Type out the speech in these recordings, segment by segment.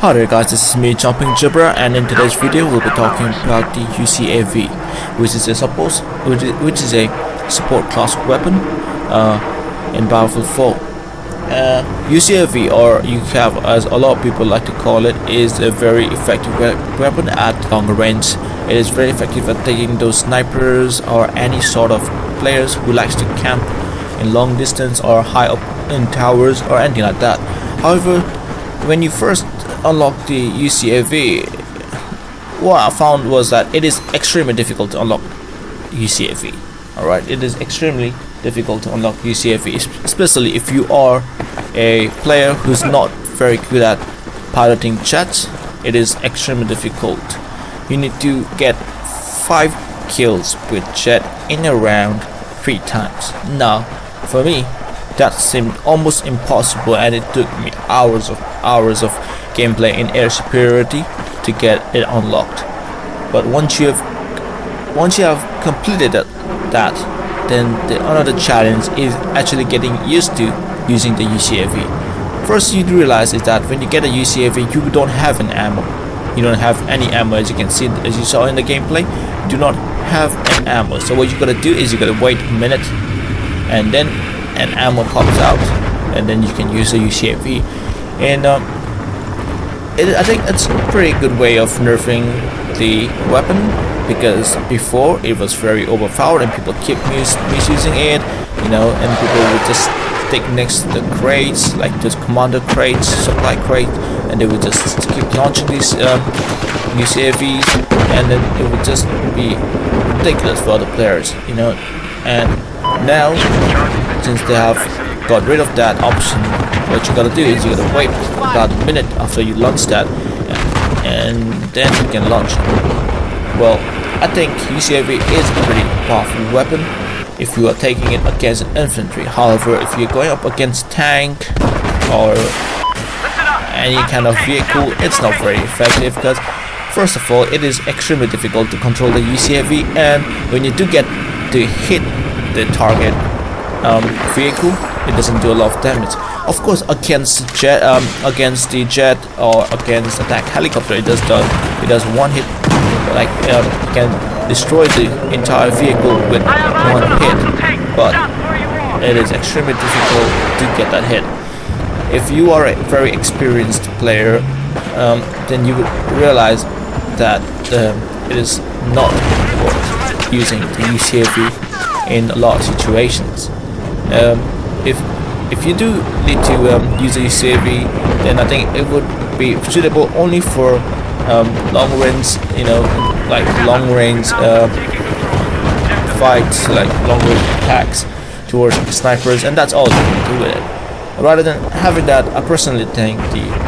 Hi there guys, this is me Jumping Jibber, and in today's video we'll be talking about the UCAV, which is a support class weapon in Battlefield 4. UCAV, or UCAV as a lot of people like to call it, is a very effective weapon at longer range. It is very effective at taking those snipers or any sort of players who likes to camp in long distance or high up in towers or anything like that. However, when you first unlock the UCAV, what I found was that it is extremely difficult to unlock UCAV. Alright, it is extremely difficult to unlock UCAV, especially if you are a player who's not very good at piloting jets. It is extremely difficult. You need to get 5 kills with jet in a round 3 times. Now, for me, that seemed almost impossible, and it took me hours of gameplay in air superiority to get it unlocked. But once you have completed that, then another challenge is actually getting used to using the UCAV. First, you realize is that when you get a UCAV, you don't have an ammo. You don't have any ammo, as you can see, as you saw in the gameplay. You do not have an ammo. So what you gotta do is you gotta wait a minute, and then an ammo pops out, and then you can use the UCAV. And I think it's a pretty good way of nerfing the weapon, because before it was very overpowered and people keep misusing it, and people would just stick next to the crates, like those commander crates, supply crates, and they would just keep launching these UCAVs, and then it would just be ridiculous for other players, and now, since they have got rid of that option, what you gotta do is you gotta wait about a minute after you launch that, and then you can launch it. Well, I think UCAV is a pretty powerful weapon if you are taking it against an infantry. However, if you're going up against tank or any kind of vehicle, it's not very effective, because first of all, it is extremely difficult to control the UCAV, and when you do get to hit the target vehicle, it doesn't do a lot of damage. Of course, against the jet or against attack helicopter, it does one hit, like it can destroy the entire vehicle with one hit, but it is extremely difficult to get that hit. If you are a very experienced player, then you would realize that it is not worth using the UCAV in a lot of situations. If you do need to use a UCAV, then I think it would be suitable only for long range, like long range fights, like long range attacks towards snipers, and that's all you can do with it. Rather than having that, I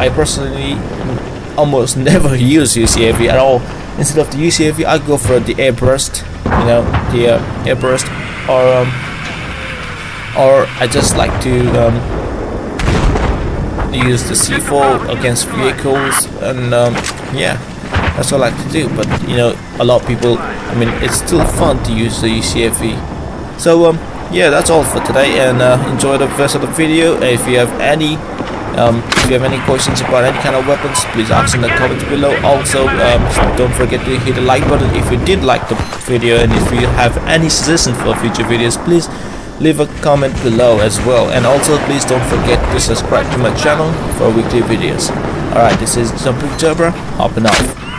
personally almost never use UCAV at all. Instead of the UCAV, I go for the airburst, the airburst, or I just like to use the C4 against vehicles, and yeah, that's what I like to do. But a lot of people, it's still fun to use the UCAV. So yeah, that's all for today, and enjoy the rest of the video. If you have any questions about any kind of weapons, please ask in the comments below. Also, don't forget to hit the like button if you did like the video, and if you have any suggestions for future videos, please leave a comment below as well. And also, please don't forget to subscribe to my channel for weekly videos. Alright, this is Jumping Jibber, hopping off.